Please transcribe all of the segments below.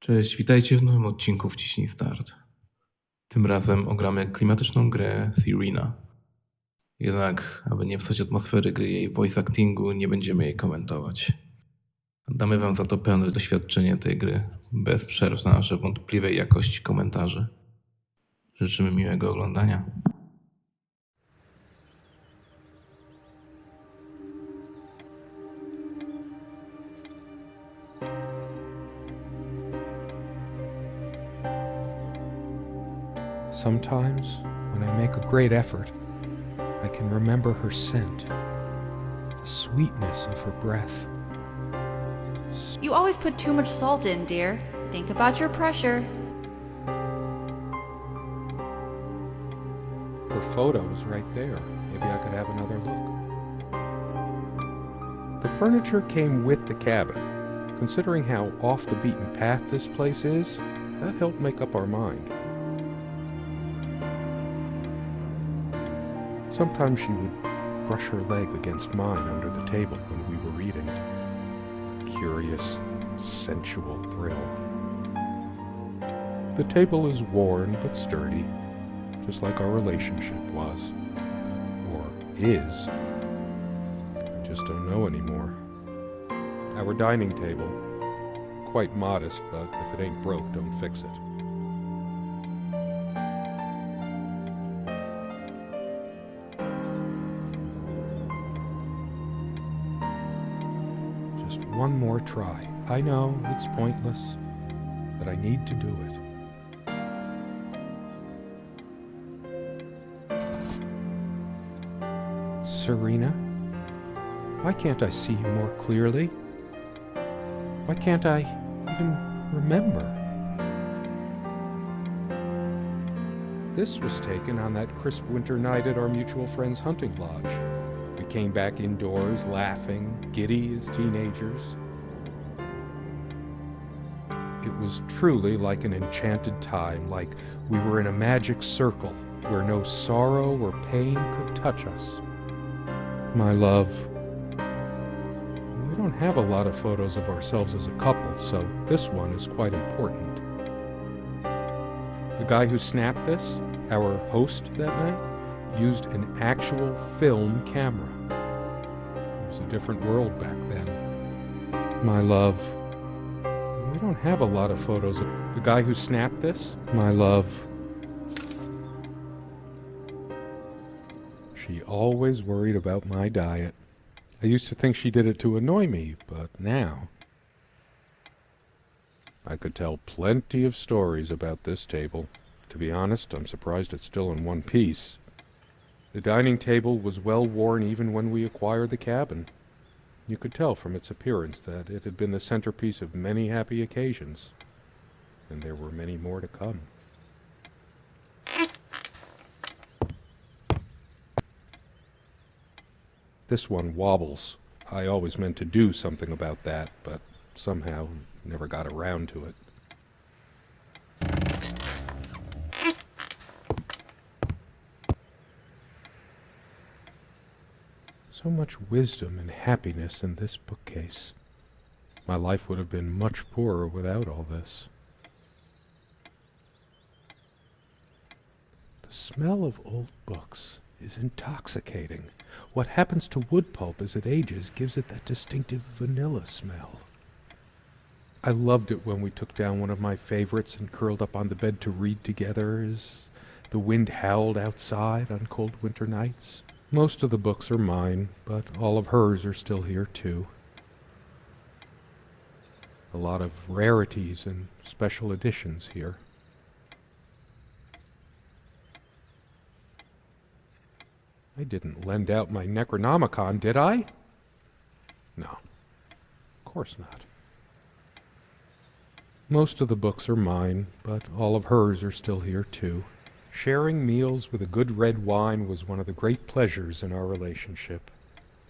Cześć, witajcie w nowym odcinku Wciśnij Start. Tym razem ogramy klimatyczną grę Serena. Jednak, aby nie psuć atmosfery gry i jej voice actingu, nie będziemy jej komentować. Damy wam za to pełne doświadczenie tej gry, bez przerw na nasze wątpliwej jakości komentarzy. Życzymy miłego oglądania. Sometimes, when I make a great effort, I can remember her scent, the sweetness of her breath. You always put too much salt in, dear. Think about your pressure. Her photo's right there. Maybe I could have another look. The furniture came with the cabin. Considering how off the beaten path this place is, that helped make up our mind. Sometimes she would brush her leg against mine under the table when we were reading. Curious, sensual thrill. The table is worn but sturdy, just like our relationship was. Or is. I just don't know anymore. Our dining table. Quite modest, but if it ain't broke, don't fix it. Just one more try. I know it's pointless, but I need to do it. Serena, why can't I see you more clearly? Why can't I even remember? This was taken on that crisp winter night at our mutual friend's hunting lodge. We came back indoors, laughing, giddy as teenagers. It was truly like an enchanted time, like we were in a magic circle where no sorrow or pain could touch us. My love, we don't have a lot of photos of ourselves as a couple, so this one is quite important. The guy who snapped this, our host that night, used an actual film camera. It was a different world back then. My love, we don't have a lot of photos of the guy who snapped this. My love, she always worried about my diet. I used to think she did it to annoy me, but now I could tell plenty of stories about this table. To be honest, I'm surprised it's still in one piece. The dining table was well worn even when we acquired the cabin. You could tell from its appearance that it had been the centerpiece of many happy occasions, and there were many more to come. This one wobbles. I always meant to do something about that, but somehow never got around to it. So much wisdom and happiness in this bookcase. My life would have been much poorer without all this. The smell of old books is intoxicating. What happens to wood pulp as it ages gives it that distinctive vanilla smell. I loved it when we took down one of my favorites and curled up on the bed to read together as the wind howled outside on cold winter nights. Most of the books are mine, but all of hers are still here too. A lot of rarities and special editions here. I didn't lend out my Necronomicon, did I? No, of course not. Most of the books are mine, but all of hers are still here too. Sharing meals with a good red wine was one of the great pleasures in our relationship,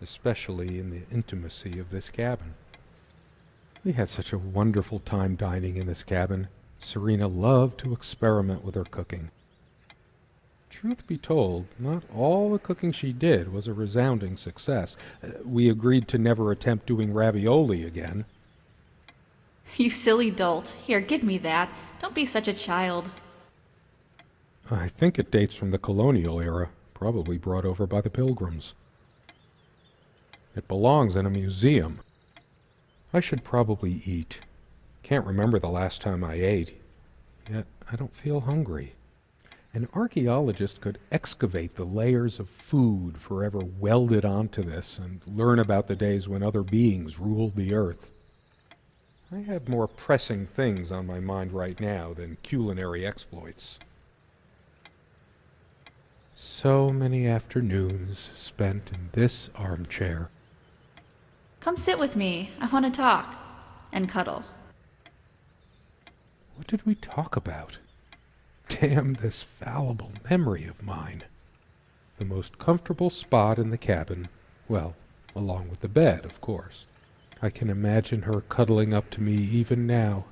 especially in the intimacy of this cabin. We had such a wonderful time dining in this cabin. Serena loved to experiment with her cooking. Truth be told, not all the cooking she did was a resounding success. We agreed to never attempt doing ravioli again. You silly dolt. Here, give me that. Don't be such a child. I think it dates from the colonial era, probably brought over by the Pilgrims. It belongs in a museum. I should probably eat. Can't remember the last time I ate, yet I don't feel hungry. An archaeologist could excavate the layers of food forever welded onto this and learn about the days when other beings ruled the earth. I have more pressing things on my mind right now than culinary exploits. So many afternoons spent in this armchair. Come sit with me. I want to talk. And cuddle. What did we talk about? Damn this fallible memory of mine. The most comfortable spot in the cabin, well, along with the bed, of course. I can imagine her cuddling up to me even now,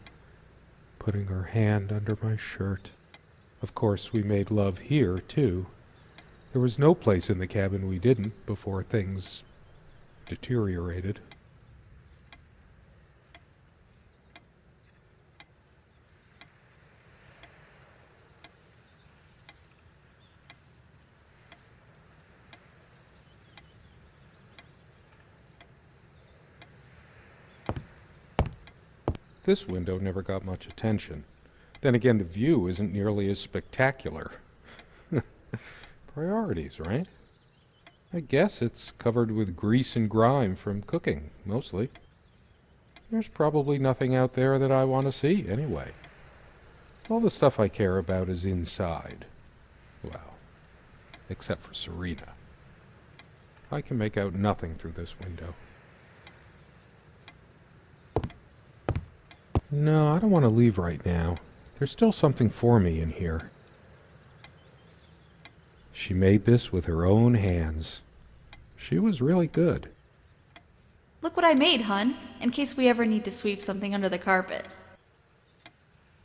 putting her hand under my shirt. Of course, we made love here, too. There was no place in the cabin we didn't before things deteriorated. This window never got much attention. Then again, the view isn't nearly as spectacular. Priorities, right? I guess it's covered with grease and grime from cooking, mostly. There's probably nothing out there that I want to see, anyway. All the stuff I care about is inside. Well, except for Serena. I can make out nothing through this window. No, I don't want to leave right now. There's still something for me in here. She made this with her own hands. She was really good. Look what I made, hun, in case we ever need to sweep something under the carpet.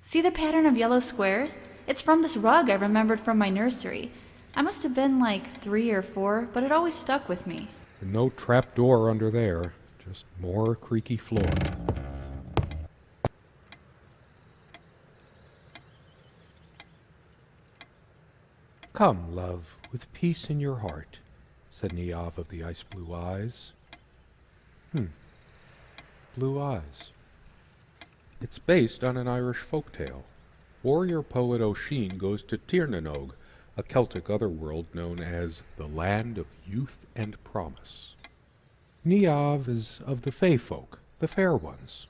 See the pattern of yellow squares? It's from this rug I remembered from my nursery. I must have been like 3 or 4, but it always stuck with me. And no trap door under there, just more creaky floor. Come, love, with peace in your heart, said Niamh of the ice-blue eyes. Blue eyes. It's based on an Irish folktale. Warrior poet O'Sheen goes to Tirnanog, a Celtic otherworld known as the Land of Youth and Promise. Niamh is of the Fey folk, the fair ones,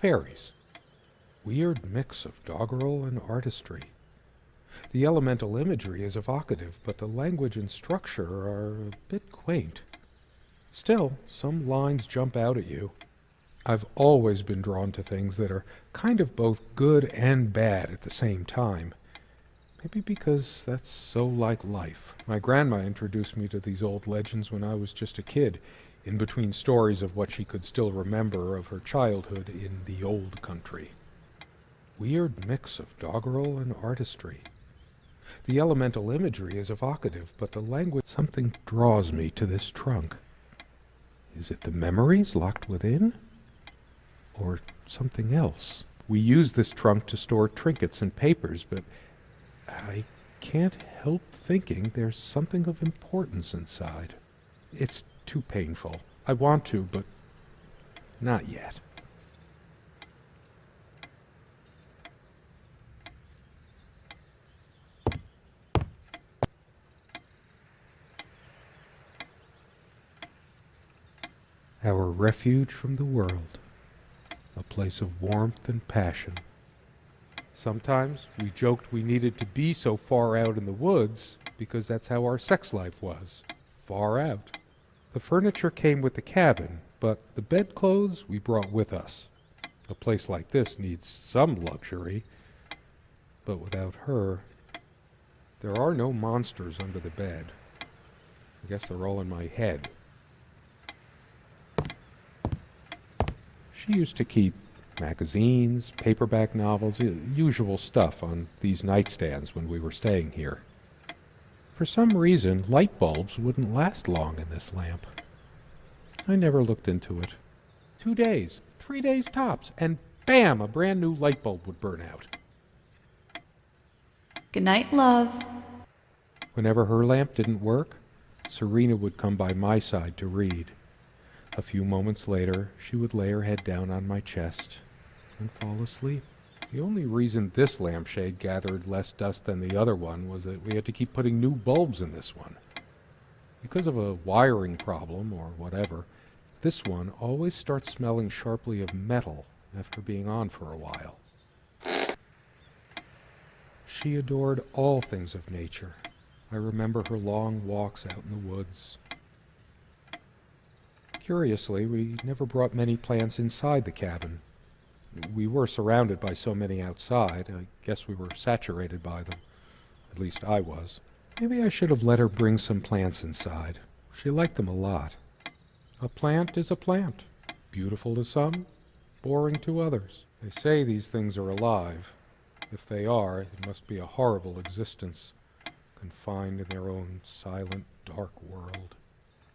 fairies. Weird mix of doggerel and artistry. The elemental imagery is evocative, but the language and structure are a bit quaint. Still, some lines jump out at you. I've always been drawn to things that are kind of both good and bad at the same time. Maybe because that's so like life. My grandma introduced me to these old legends when I was just a kid, in between stories of what she could still remember of her childhood in the old country. Weird mix of doggerel and artistry. The elemental imagery is evocative, but the language... Something draws me to this trunk. Is it the memories locked within? Or something else? We use this trunk to store trinkets and papers, but I can't help thinking there's something of importance inside. It's too painful. I want to, but not yet. Our refuge from the world, a place of warmth and passion. Sometimes we joked we needed to be so far out in the woods because that's how our sex life was, far out. The furniture came with the cabin, but the bedclothes we brought with us. A place like this needs some luxury, but without her, there are no monsters under the bed. I guess they're all in my head. She used to keep magazines, paperback novels, usual stuff on these nightstands when we were staying here. For some reason, light bulbs wouldn't last long in this lamp. I never looked into it. 2 days, 3 days tops, and bam, a brand new light bulb would burn out. Good night, love. Whenever her lamp didn't work, Serena would come by my side to read. A few moments later, she would lay her head down on my chest and fall asleep. The only reason this lampshade gathered less dust than the other one was that we had to keep putting new bulbs in this one. Because of a wiring problem or whatever, this one always starts smelling sharply of metal after being on for a while. She adored all things of nature. I remember her long walks out in the woods. Curiously, we never brought many plants inside the cabin. We were surrounded by so many outside, I guess we were saturated by them. At least I was. Maybe I should have let her bring some plants inside. She liked them a lot. A plant is a plant. Beautiful to some, boring to others. They say these things are alive. If they are, it must be a horrible existence, confined in their own silent, dark world.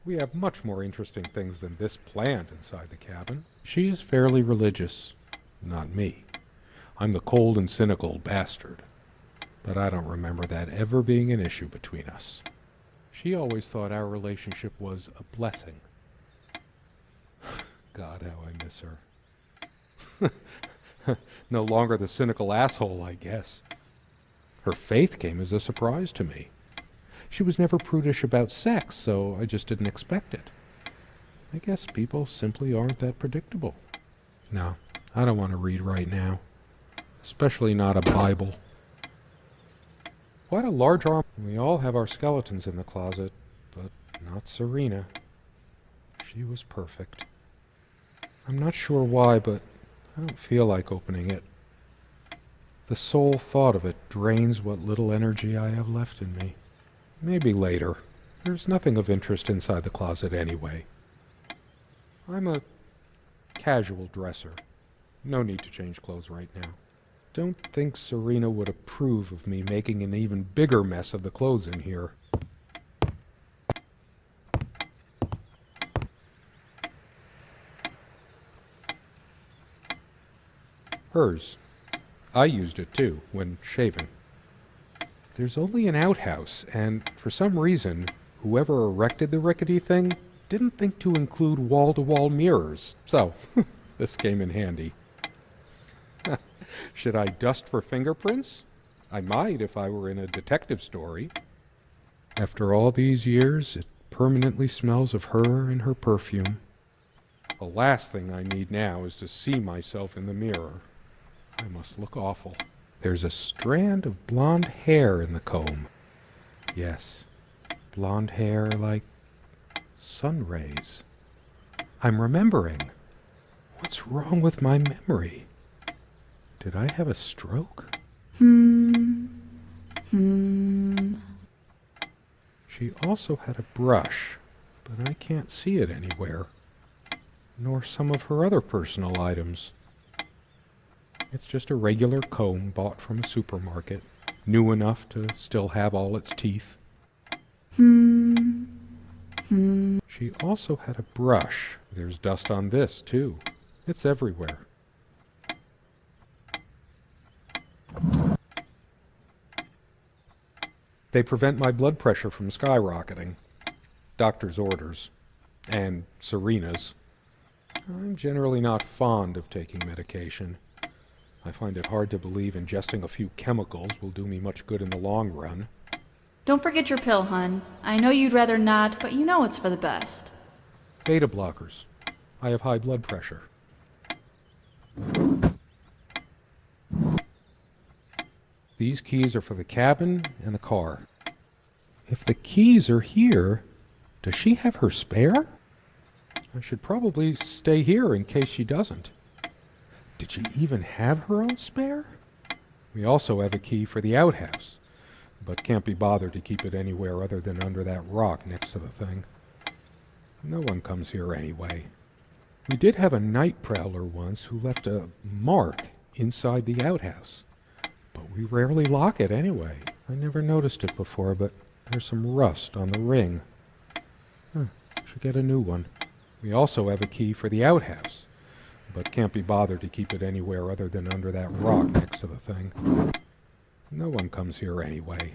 We have much more interesting things than this plant inside the cabin. She is fairly religious. Not me. I'm the cold and cynical bastard. But I don't remember that ever being an issue between us. She always thought our relationship was a blessing. God, how I miss her. No longer the cynical asshole, I guess. Her faith came as a surprise to me. She was never prudish about sex, so I just didn't expect it. I guess people simply aren't that predictable. No, I don't want to read right now. Especially not a Bible. Quite a large arm. We all have our skeletons in the closet, but not Serena. She was perfect. I'm not sure why, but I don't feel like opening it. The sole thought of it drains what little energy I have left in me. Maybe later. There's nothing of interest inside the closet anyway. I'm a casual dresser. No need to change clothes right now. Don't think Serena would approve of me making an even bigger mess of the clothes in here. Hers. I used it too, when shaving. There's only an outhouse, and for some reason, whoever erected the rickety thing didn't think to include wall-to-wall mirrors, so this came in handy. Should I dust for fingerprints? I might if I were in a detective story. After all these years, it permanently smells of her and her perfume. The last thing I need now is to see myself in the mirror. I must look awful. There's a strand of blonde hair in the comb. Yes, blonde hair like sun rays. I'm remembering. What's wrong with my memory? Did I have a stroke? She also had a brush, but I can't see it anywhere, nor some of her other personal items. It's just a regular comb bought from a supermarket, new enough to still have all its teeth. She also had a brush. There's dust on this, too. It's everywhere. They prevent my blood pressure from skyrocketing. Doctor's orders. And Serena's. I'm generally not fond of taking medication. I find it hard to believe ingesting a few chemicals will do me much good in the long run. Don't forget your pill, hun. I know you'd rather not, but you know it's for the best. Beta blockers. I have high blood pressure. These keys are for the cabin and the car. If the keys are here, does she have her spare? I should probably stay here in case she doesn't. Did she even have her own spare? We also have a key for the outhouse, but can't be bothered to keep it anywhere other than under that rock next to the thing. No one comes here anyway. We did have a night prowler once who left a mark inside the outhouse, but we rarely lock it anyway. I never noticed it before, but there's some rust on the ring. Should get a new one. We also have a key for the outhouse, but can't be bothered to keep it anywhere other than under that rock next to the thing. No one comes here anyway.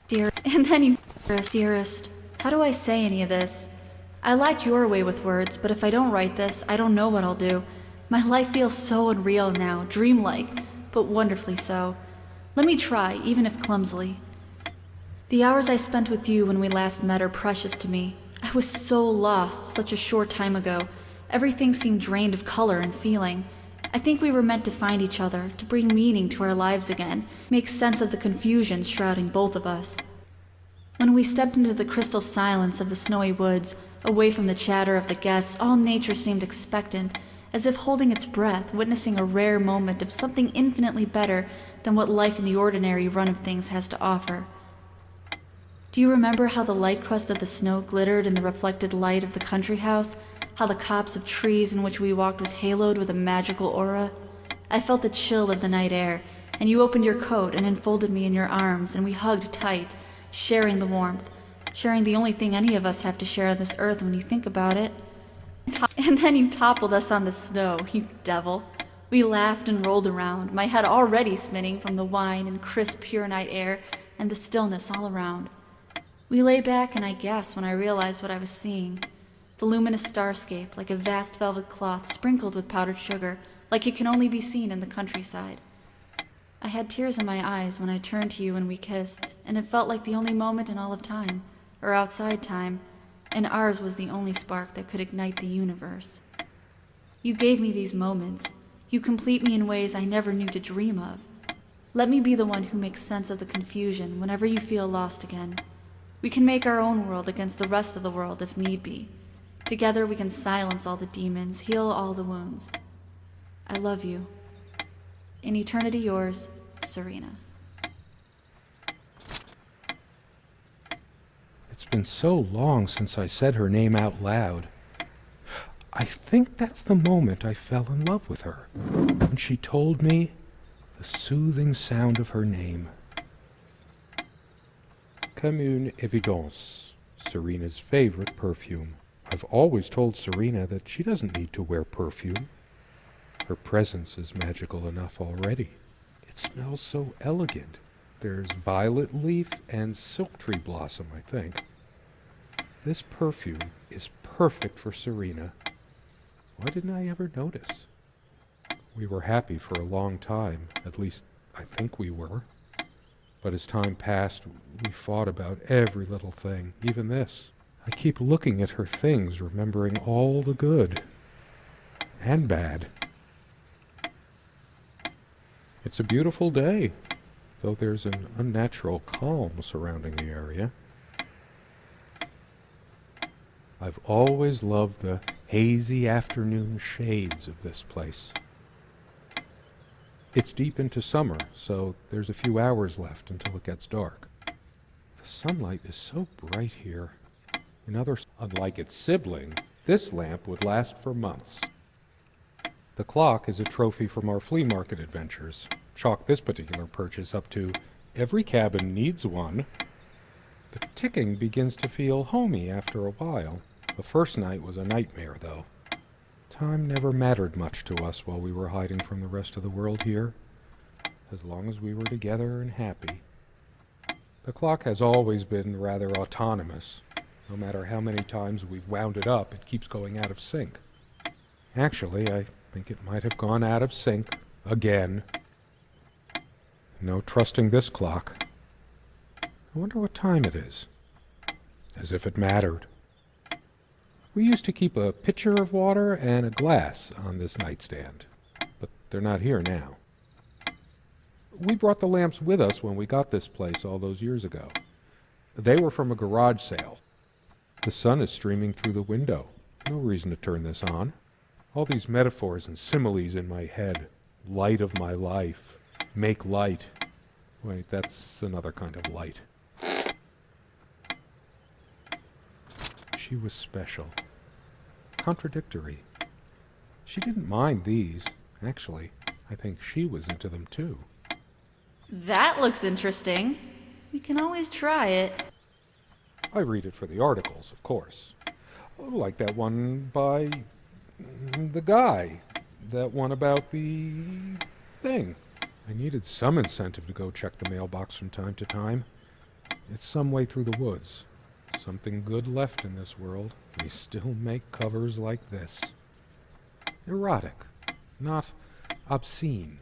Dear, and then you, dearest, how do I say any of this? I like your way with words, but if I don't write this, I don't know what I'll do. My life feels so unreal now, dreamlike, but wonderfully so. Let me try, even if clumsily. The hours I spent with you when we last met are precious to me. I was so lost such a short time ago. Everything seemed drained of color and feeling. I think we were meant to find each other, to bring meaning to our lives again, make sense of the confusion shrouding both of us. When we stepped into the crystal silence of the snowy woods, away from the chatter of the guests, all nature seemed expectant, as if holding its breath, witnessing a rare moment of something infinitely better than what life in the ordinary run of things has to offer. Do you remember how the light crust of the snow glittered in the reflected light of the country house? How the copse of trees in which we walked was haloed with a magical aura? I felt the chill of the night air, and you opened your coat and enfolded me in your arms, and we hugged tight, sharing the warmth, sharing the only thing any of us have to share on this earth when you think about it. And then you toppled us on the snow, you devil. We laughed and rolled around, my head already spinning from the wine and crisp, pure night air and the stillness all around. We lay back, and I gasped when I realized what I was seeing. The luminous starscape, like a vast velvet cloth sprinkled with powdered sugar, like it can only be seen in the countryside. I had tears in my eyes when I turned to you and we kissed, and it felt like the only moment in all of time, or outside time, and ours was the only spark that could ignite the universe. You gave me these moments. You complete me in ways I never knew to dream of. Let me be the one who makes sense of the confusion whenever you feel lost again. We can make our own world against the rest of the world if need be. Together we can silence all the demons, heal all the wounds. I love you. In eternity yours, Serena. It's been so long since I said her name out loud. I think that's the moment I fell in love with her, when she told me the soothing sound of her name. Comme une évidence, Serena's favorite perfume. I've always told Serena that she doesn't need to wear perfume. Her presence is magical enough already. It smells so elegant. There's violet leaf and silk tree blossom, I think. This perfume is perfect for Serena. Why didn't I ever notice? We were happy for a long time, at least I think we were. But as time passed, we fought about every little thing, even this. I keep looking at her things, remembering all the good and bad. It's a beautiful day, though there's an unnatural calm surrounding the area. I've always loved the hazy afternoon shades of this place. It's deep into summer, so there's a few hours left until it gets dark. The sunlight is so bright here. Unlike its sibling, this lamp would last for months. The clock is a trophy from our flea market adventures. Chalk this particular purchase up to every cabin needs one. The ticking begins to feel homey after a while. The first night was a nightmare, though. Time never mattered much to us while we were hiding from the rest of the world here, as long as we were together and happy. The clock has always been rather autonomous. No matter how many times we've wound it up, it keeps going out of sync. Actually, I think it might have gone out of sync again. No trusting this clock. I wonder what time it is. As if it mattered. We used to keep a pitcher of water and a glass on this nightstand, but they're not here now. We brought the lamps with us when we got this place all those years ago. They were from a garage sale. The sun is streaming through the window. No reason to turn this on. All these metaphors and similes in my head. Light of my life. Make light. Wait, that's another kind of light. She was special. Contradictory. She didn't mind these. Actually, I think she was into them too. That looks interesting. We can always try it. I read it for the articles, of course. Like that one by the guy. That one about the thing. I needed some incentive to go check the mailbox from time to time. It's some way through the woods. Something good left in this world. We still make covers like this. Erotic, not obscene.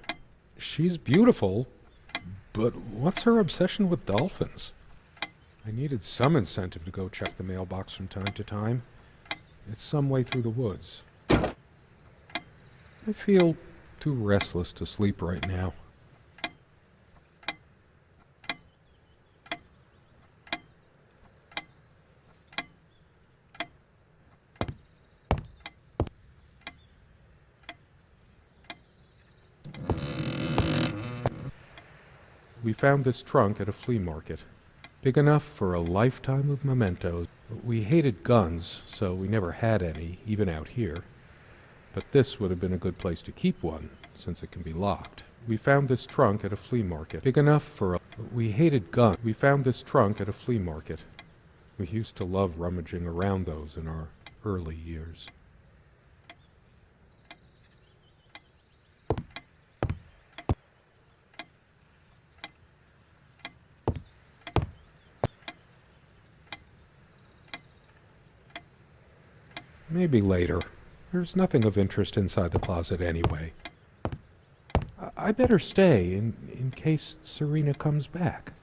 She's beautiful, but what's her obsession with dolphins? I needed some incentive to go check the mailbox from time to time. It's some way through the woods. I feel too restless to sleep right now. We found this trunk at a flea market. Big enough for a lifetime of mementos. We hated guns, so we never had any, even out here. But this would have been a good place to keep one, since it can be locked. We found this trunk at a flea market. Big enough for a... We hated guns. We found this trunk at a flea market. We used to love rummaging around those in our early years. Maybe later. There's nothing of interest inside the closet anyway. I better stay in case Serena comes back.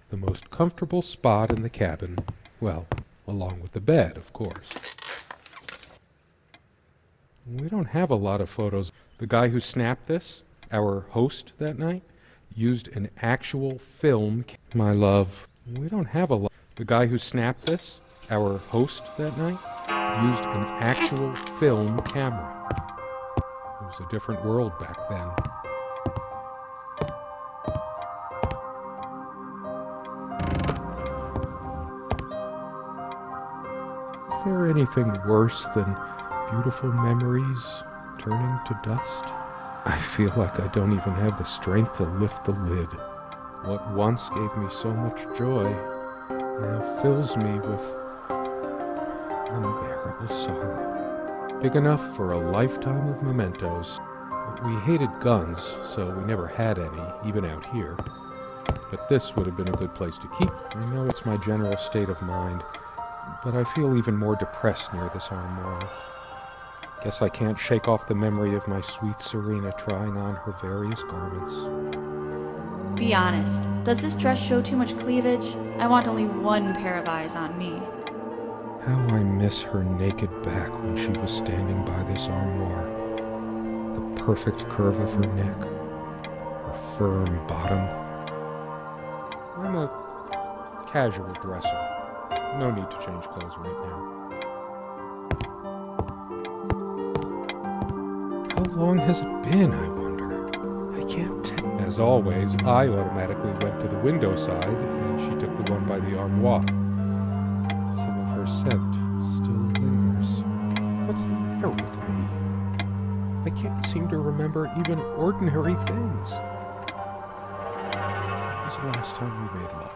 The most comfortable spot in the cabin, well, along with the bed, of course. We don't have a lot of photos. The guy who snapped this, our host that night, used an actual film. My love, we don't have a lot. The guy who snapped this, our host that night, used an actual film camera. It was a different world back then. Is there anything worse than beautiful memories turning to dust? I feel like I don't even have the strength to lift the lid. What once gave me so much joy now fills me with unbearable sorrow. Big enough for a lifetime of mementos. We hated guns, so we never had any, even out here. But this would have been a good place to keep. I know it's my general state of mind, but I feel even more depressed near this armoire. Guess I can't shake off the memory of my sweet Serena trying on her various garments. Be honest, does this dress show too much cleavage? I want only one pair of eyes on me. How I miss her naked back when she was standing by this armoire. The perfect curve of her neck, her firm bottom. I'm a casual dresser. No need to change clothes right now. How long has it been, I wonder? I can't tell. As always, I automatically went to the window side, and she took the one by the armoire. Some of her scent still lingers. What's the matter with me? I can't seem to remember even ordinary things. When was the last time we made love?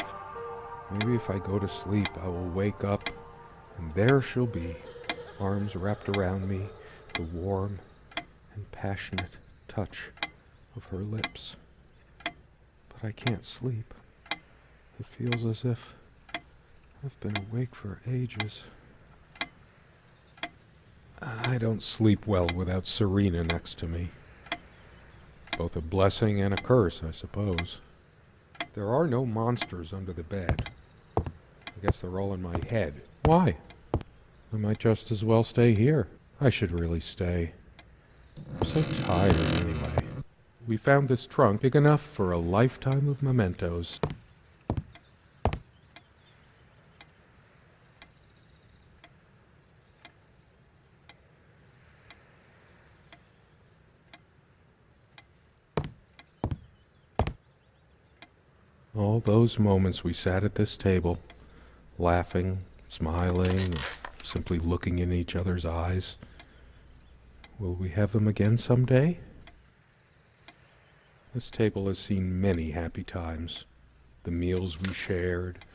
Maybe if I go to sleep, I will wake up, and there she'll be, arms wrapped around me, the warm and passionate touch of her lips. But I can't sleep. It feels as if I've been awake for ages. I don't sleep well without Serena next to me. Both a blessing and a curse, I suppose. There are no monsters under the bed. I guess they're all in my head. Why? I might just as well stay here. I should really stay. I'm so tired anyway. We found this trunk big enough for a lifetime of mementos. All those moments we sat at this table, laughing, smiling, simply looking in each other's eyes. Will we have them again someday? This table has seen many happy times. The meals we shared,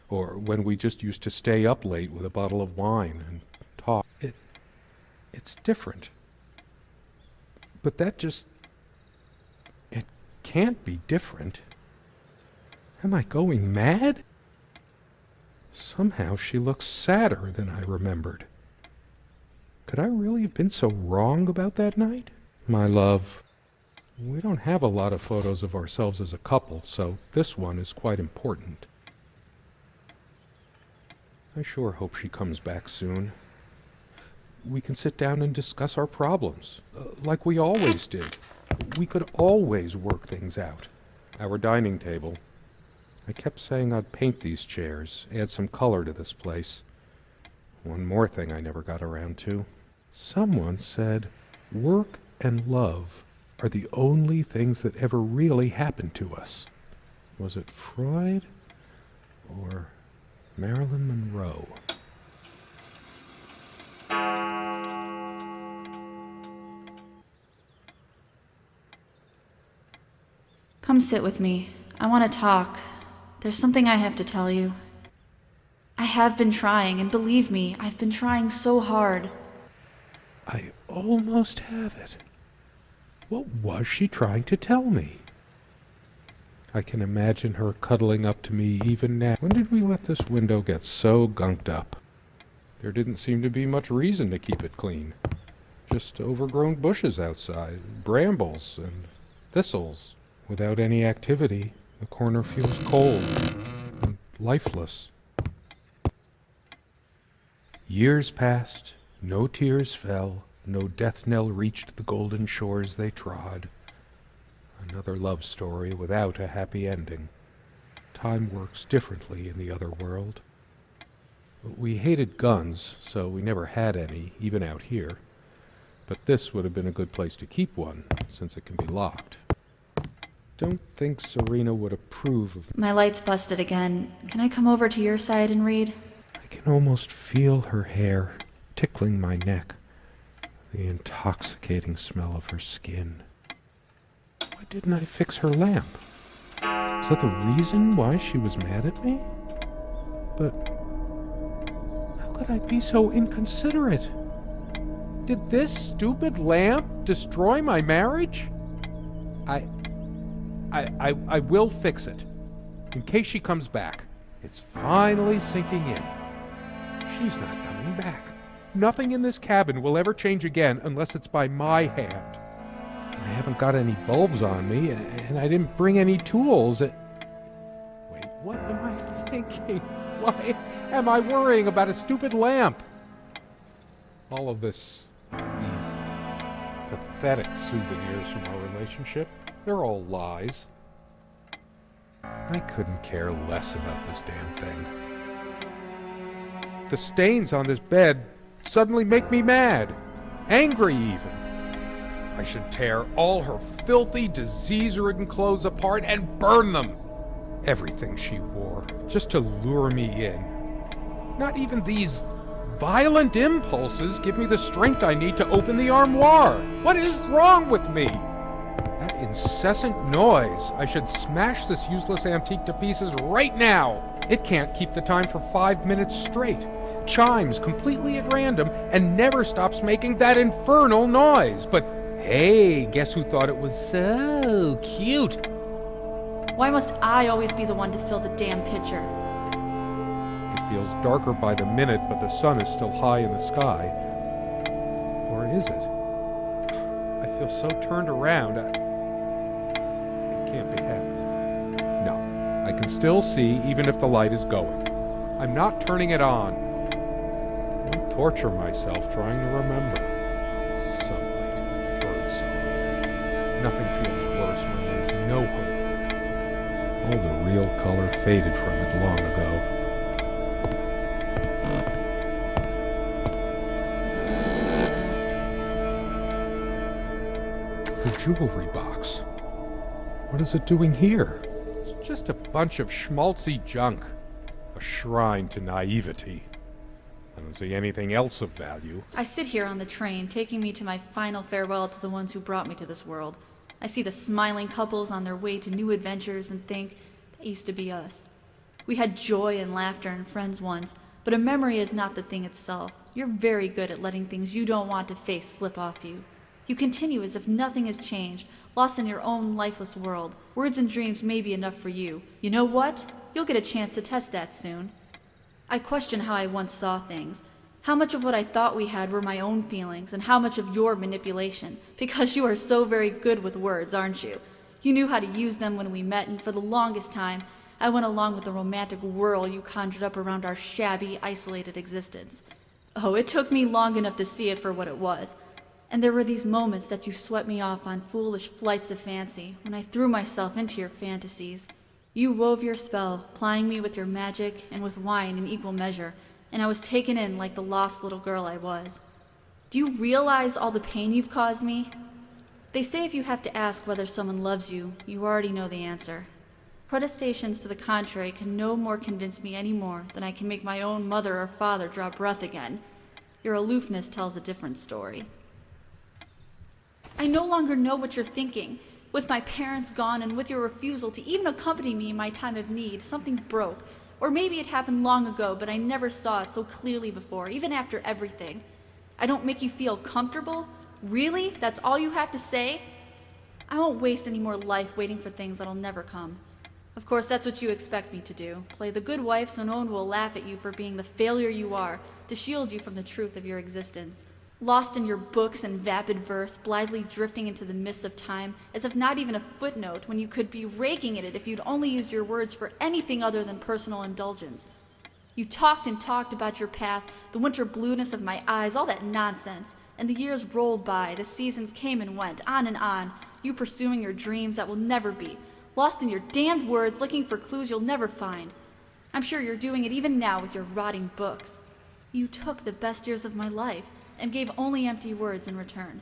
or when we just used to stay up late with a bottle of wine and talk. It's different. But it can't be different. Am I going mad? Somehow she looks sadder than I remembered. Could I really have been so wrong about that night? My love, we don't have a lot of photos of ourselves as a couple, so this one is quite important. I sure hope she comes back soon. We can sit down and discuss our problems, like we always did. We could always work things out. Our dining table. I kept saying I'd paint these chairs, add some color to this place. One more thing I never got around to. Someone said, work and love are the only things that ever really happened to us. Was it Freud or Marilyn Monroe? Come sit with me. I want to talk. There's something I have to tell you. I have been trying, and believe me, I've been trying so hard. I almost have it. What was she trying to tell me? I can imagine her cuddling up to me even now. When did we let this window get so gunked up? There didn't seem to be much reason to keep it clean. Just overgrown bushes outside, brambles and thistles. Without any activity, the corner feels cold and lifeless. Years passed, no tears fell, no death knell reached the golden shores they trod. Another love story without a happy ending. Time works differently in the other world. We hated guns, so we never had any, even out here. But this would have been a good place to keep one, since it can be locked. Don't think Serena would approve of... My light's busted again. Can I come over to your side and read? I can almost feel her hair tickling my neck. The intoxicating smell of her skin. Why didn't I fix her lamp? Is that the reason why she was mad at me? But how could I be so inconsiderate? Did this stupid lamp destroy my marriage? I will fix it. In case she comes back. It's finally sinking in. She's not coming back. Nothing in this cabin will ever change again unless it's by my hand. I haven't got any bulbs on me, and I didn't bring any tools. Wait, what am I thinking? Why am I worrying about a stupid lamp? All of these pathetic souvenirs from our relationship, they're all lies. I couldn't care less about this damn thing. The stains on this bed suddenly make me mad. Angry even. I should tear all her filthy, disease-ridden clothes apart and burn them. Everything she wore, just to lure me in. Not even these violent impulses give me the strength I need to open the armoire. What is wrong with me? That incessant noise. I should smash this useless antique to pieces right now. It can't keep the time for 5 minutes straight. Chimes completely at random and never stops making that infernal noise. But hey, guess who thought it was so cute? Why must I always be the one to fill the damn pitcher? It feels darker by the minute, but the sun is still high in the sky. Or is it? I feel so turned around. It can't be happening. No, I can still see even if the light is going. I'm not turning it on. I'll torture myself trying to remember. Sunlight, birdsong. Nothing feels worse when there's no hope. All the real color faded from it long ago. The jewelry box. What is it doing here? It's just a bunch of schmaltzy junk. A shrine to naivety. I don't see anything else of value. I sit here on the train, taking me to my final farewell to the ones who brought me to this world. I see the smiling couples on their way to new adventures and think, that used to be us. We had joy and laughter and friends once, but a memory is not the thing itself. You're very good at letting things you don't want to face slip off you. You continue as if nothing has changed, lost in your own lifeless world. Words and dreams may be enough for you. You know what? You'll get a chance to test that soon. I question how I once saw things. How much of what I thought we had were my own feelings, and how much of your manipulation, because you are so very good with words, aren't you? You knew how to use them when we met, and for the longest time, I went along with the romantic whirl you conjured up around our shabby, isolated existence. Oh, it took me long enough to see it for what it was. And there were these moments that you swept me off on foolish flights of fancy, when I threw myself into your fantasies. You wove your spell, plying me with your magic and with wine in equal measure, and I was taken in like the lost little girl I was. Do you realize all the pain you've caused me? They say if you have to ask whether someone loves you, you already know the answer. Protestations to the contrary can no more convince me any more than I can make my own mother or father draw breath again. Your aloofness tells a different story. I no longer know what you're thinking. With my parents gone and with your refusal to even accompany me in my time of need, something broke. Or maybe it happened long ago, but I never saw it so clearly before, even after everything. I don't make you feel comfortable? Really? That's all you have to say? I won't waste any more life waiting for things that'll never come. Of course, that's what you expect me to do. Play the good wife so no one will laugh at you for being the failure you are, to shield you from the truth of your existence. Lost in your books and vapid verse, blithely drifting into the mists of time, as if not even a footnote, when you could be raking at it if you'd only used your words for anything other than personal indulgence. You talked and talked about your path, the winter blueness of my eyes, all that nonsense. And the years rolled by, the seasons came and went, on, you pursuing your dreams that will never be, lost in your damned words, looking for clues you'll never find. I'm sure you're doing it even now with your rotting books. You took the best years of my life, and gave only empty words in return.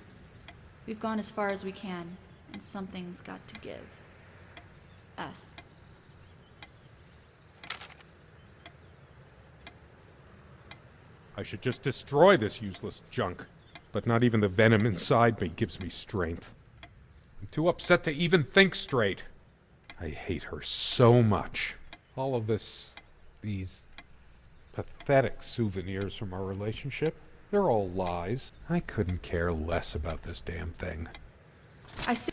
We've gone as far as we can, and something's got to give. S. I should just destroy this useless junk, but not even the venom inside me gives me strength. I'm too upset to even think straight. I hate her so much. All of these pathetic souvenirs from our relationship, they're all lies. I couldn't care less about this damn thing. I see.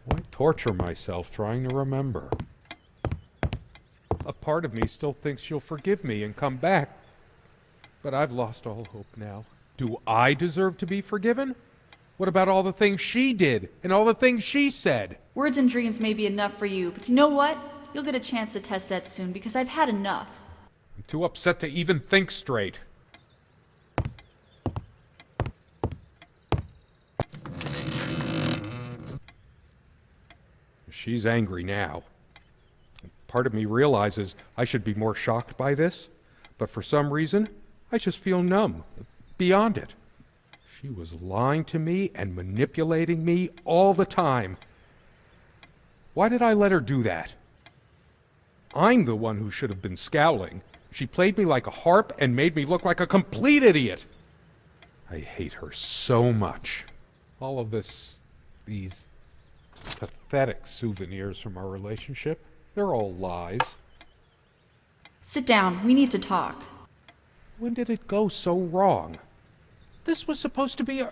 Why torture myself trying to remember? A part of me still thinks you'll forgive me and come back, but I've lost all hope now. Do I deserve to be forgiven? What about all the things she did and all the things she said? Words and dreams may be enough for you, but you know what? You'll get a chance to test that soon, because I've had enough. I'm too upset to even think straight. She's angry now. Part of me realizes I should be more shocked by this, but for some reason, I just feel numb, beyond it. She was lying to me and manipulating me all the time. Why did I let her do that? I'm the one who should have been scowling. She played me like a harp and made me look like a complete idiot. I hate her so much. All of these pathetic souvenirs from our relationship, they're all lies. Sit down. We need to talk. When did it go so wrong? This was supposed to be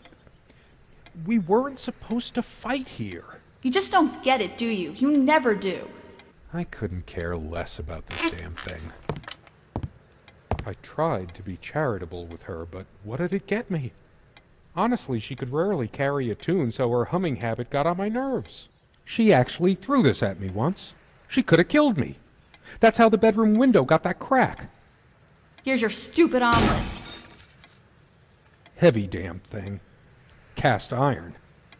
We weren't supposed to fight here. You just don't get it, do you? You never do. I couldn't care less about this damn thing. I tried to be charitable with her, but what did it get me? Honestly, she could rarely carry a tune, so her humming habit got on my nerves. She actually threw this at me once. She could have killed me. That's how the bedroom window got that crack. Here's your stupid omelet. Heavy damn thing. Cast iron.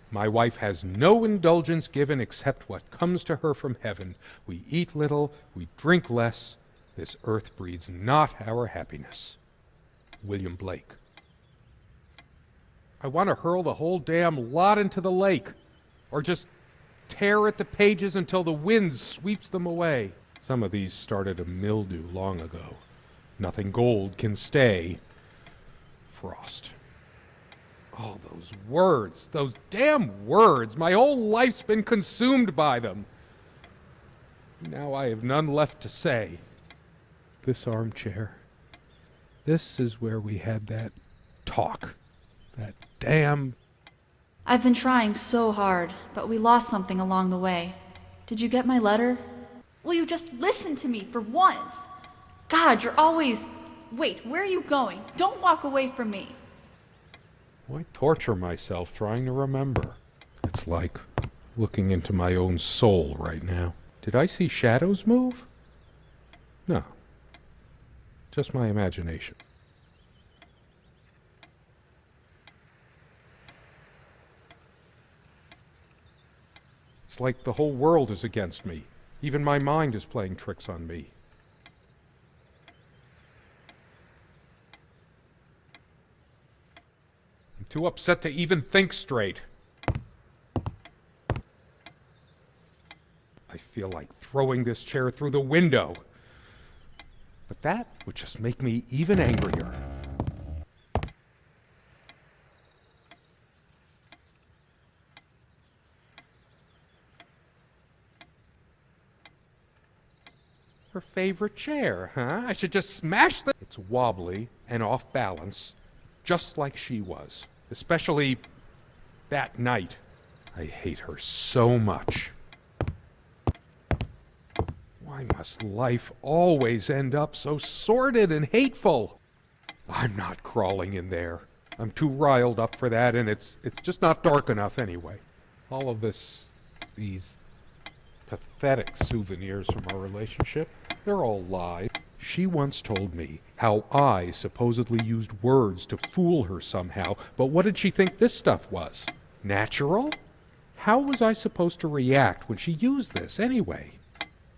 My wife has no indulgence given except what comes to her from heaven. We eat little, we drink less, This earth breeds not our happiness. William Blake. I want to hurl the whole damn lot into the lake, or just tear at the pages until the wind sweeps them away. Some of these started a mildew long ago. Nothing gold can stay. Frost. Oh, those words, those damn words. My whole life's been consumed by them. Now I have none left to say. This armchair. This is where we had that talk. That damn... I've been trying so hard, but we lost something along the way. Did you get my letter? Will you just listen to me for once? God, you're always... Wait, where are you going? Don't walk away from me. Why torture myself trying to remember? It's like looking into my own soul right now. Did I see shadows move? No. Just my imagination. It's like the whole world is against me. Even my mind is playing tricks on me. I'm too upset to even think straight. I feel like throwing this chair through the window. But that would just make me even angrier. Her favorite chair, huh? I should just smash the... It's wobbly and off balance, just like she was. Especially that night. I hate her so much. Why must life always end up so sordid and hateful? I'm not crawling in there. I'm too riled up for that, and it's just not dark enough anyway. All of these pathetic souvenirs from our relationship, they're all lies. She once told me how I supposedly used words to fool her somehow, but what did she think this stuff was? Natural? How was I supposed to react when she used this anyway?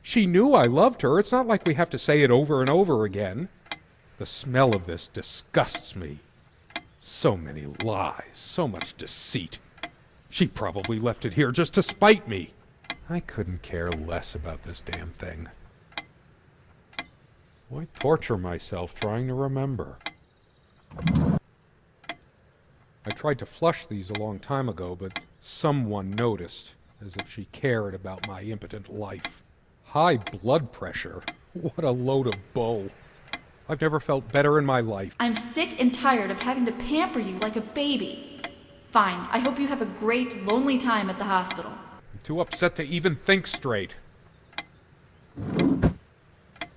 She knew I loved her. It's not like we have to say it over and over again. The smell of this disgusts me. So many lies, so much deceit. She probably left it here just to spite me. I couldn't care less about this damn thing. Why torture myself trying to remember? I tried to flush these a long time ago, but someone noticed, as if she cared about my impotent life. High blood pressure? What a load of bull. I've never felt better in my life. I'm sick and tired of having to pamper you like a baby. Fine, I hope you have a great, lonely time at the hospital. I'm too upset to even think straight.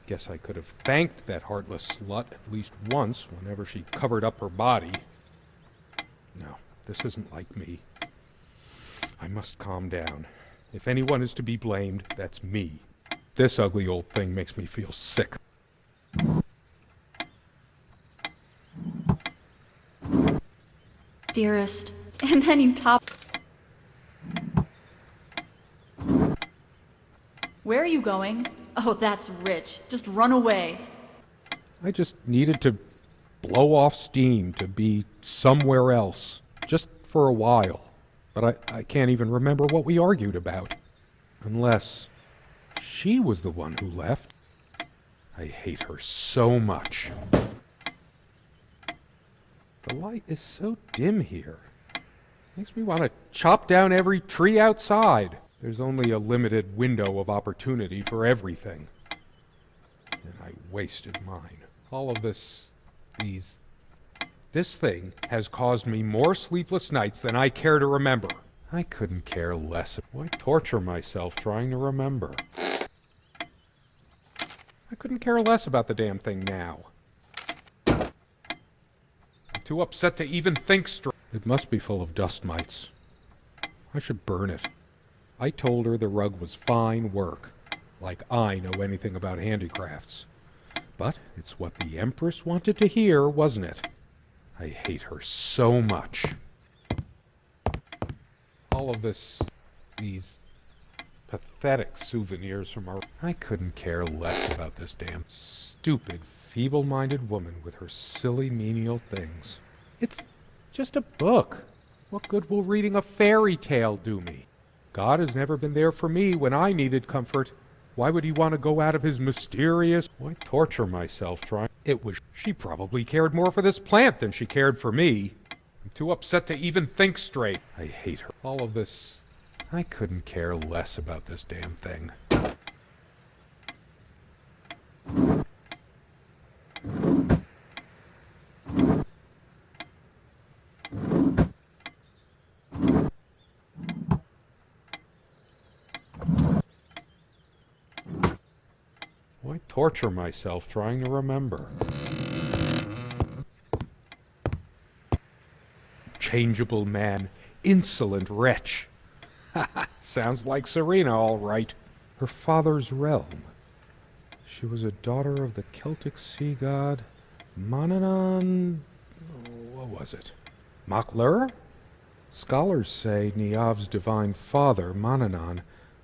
Guess I could have thanked that heartless slut at least once whenever she covered up her body. No, this isn't like me. I must calm down. If anyone is to be blamed, that's me. This ugly old thing makes me feel sick. Dearest, and then you top... Where are you going? Oh, that's rich. Just run away. I just needed to blow off steam, to be somewhere else, just for a while. But I can't even remember what we argued about. Unless she was the one who left. I hate her so much. The light is so dim here. Makes me want to chop down every tree outside. There's only a limited window of opportunity for everything. And I wasted mine. All of this thing has caused me more sleepless nights than I care to remember. I couldn't care less. Why torture myself trying to remember? I couldn't care less about the damn thing now. I'm too upset to even think straight. It must be full of dust mites. I should burn it. I told her the rug was fine work, like I know anything about handicrafts. But it's what the Empress wanted to hear, wasn't it? I hate her so much. All of these pathetic souvenirs from our... I couldn't care less about this damn stupid, feeble-minded woman with her silly, menial things. It's just a book. What good will reading a fairy tale do me? God has never been there for me when I needed comfort. Why would he want to go out of his mysterious... Why torture myself trying... It was... She probably cared more for this plant than she cared for me. I'm too upset to even think straight. I hate her. All of this... I couldn't care less about this damn thing. Why torture myself trying to remember? Changeable man, insolent wretch. Sounds like Serena, all right. Her father's realm. She was a daughter of the Celtic sea god Manannán. What was it? Makler? Scholars say Niamh's divine father, Manannán,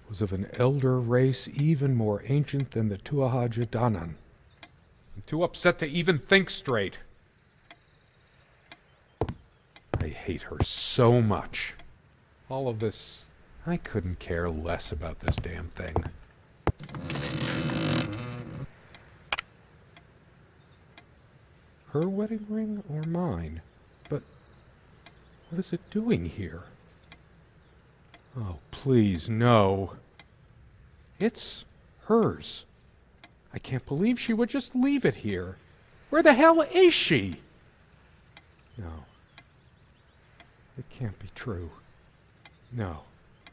was of an elder race even more ancient than the Tuatha Danann. I'm too upset to even think straight. I hate her so much. All of this... I couldn't care less about this damn thing. Her wedding ring or mine? But what is it doing here? Oh, please, no. It's hers. I can't believe she would just leave it here. Where the hell is she? No. It can't be true. No.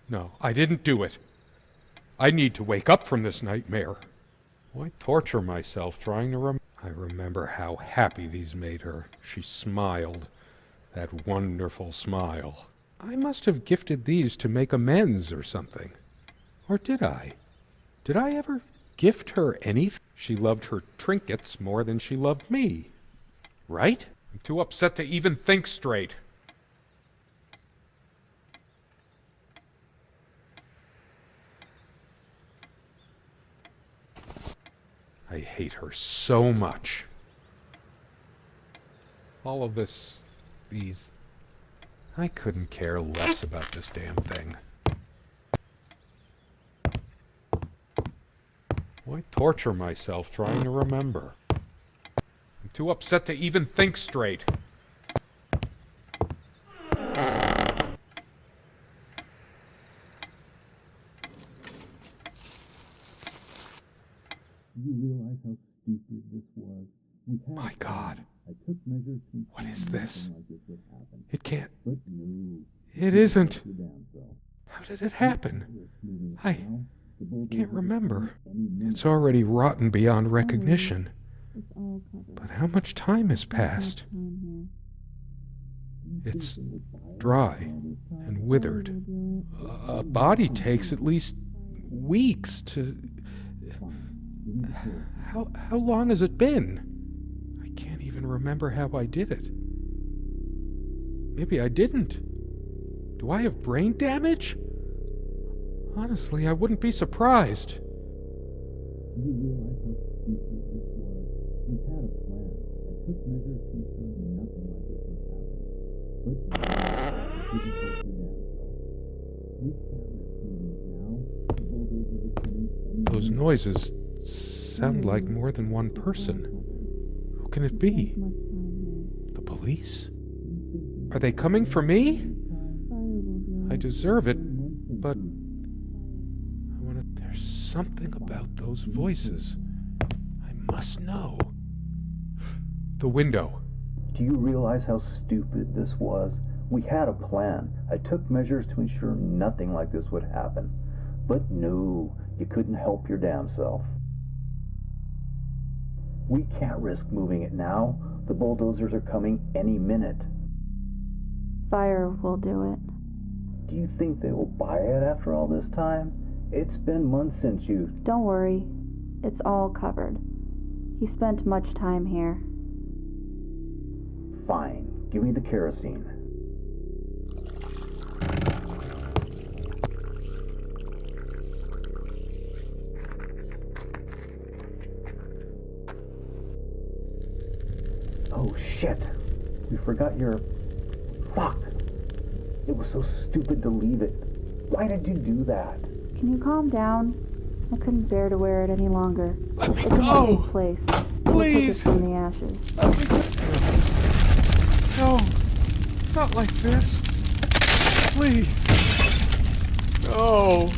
No, I didn't do it. I need to wake up from this nightmare. Why torture myself trying to I remember how happy these made her. She smiled. That wonderful smile. I must have gifted these to make amends or something. Or did I? Did I ever gift her anything? She loved her trinkets more than she loved me. Right? I'm too upset to even think straight. I hate her so much. All of this... these... I couldn't care less about this damn thing. Why torture myself trying to remember? I'm too upset to even think straight. You realize how stupid this was? My God. I took measures to What is this? like this would happen. It can't... But no. It isn't. Your damn self. How did it happen? Moving I now, the bulldozer can't remember. any minute. It's already rotten beyond recognition. It's all covered. But how much time has passed? It's dry and withered. A body takes at least weeks to... How long has it been? I can't even remember how I did it. Maybe I didn't. Do I have brain damage? Honestly, I wouldn't be surprised. Do you realize how stupid this was? We had a plan. I took measures to ensure nothing like this would happen. But no, you didn't take your damn self. We can't risk moving it now. The bulldozers are coming any Those minute. noises sound like more than one person. Who can it be? The police? Are they coming for me? I deserve it, but I want to... There's something about those voices. I must know. The window. Do you realize how stupid this was? We had a plan. I took measures to ensure nothing like this would happen. But no, you couldn't help your damn self. We can't risk moving it now. The bulldozers are coming any minute. Fire will do it. Do you think they will buy it after all this time? It's been months since you... Don't worry. It's all covered. He spent much time here. Fine. Give me the kerosene. Oh shit. We forgot your... Fuck. It was so stupid to leave it. Why did you do that? Can you calm down? I couldn't bear to wear it any longer. Let me It's in a go! safe place. Please! We'll take it from the ashes. No, not like this. Please. No.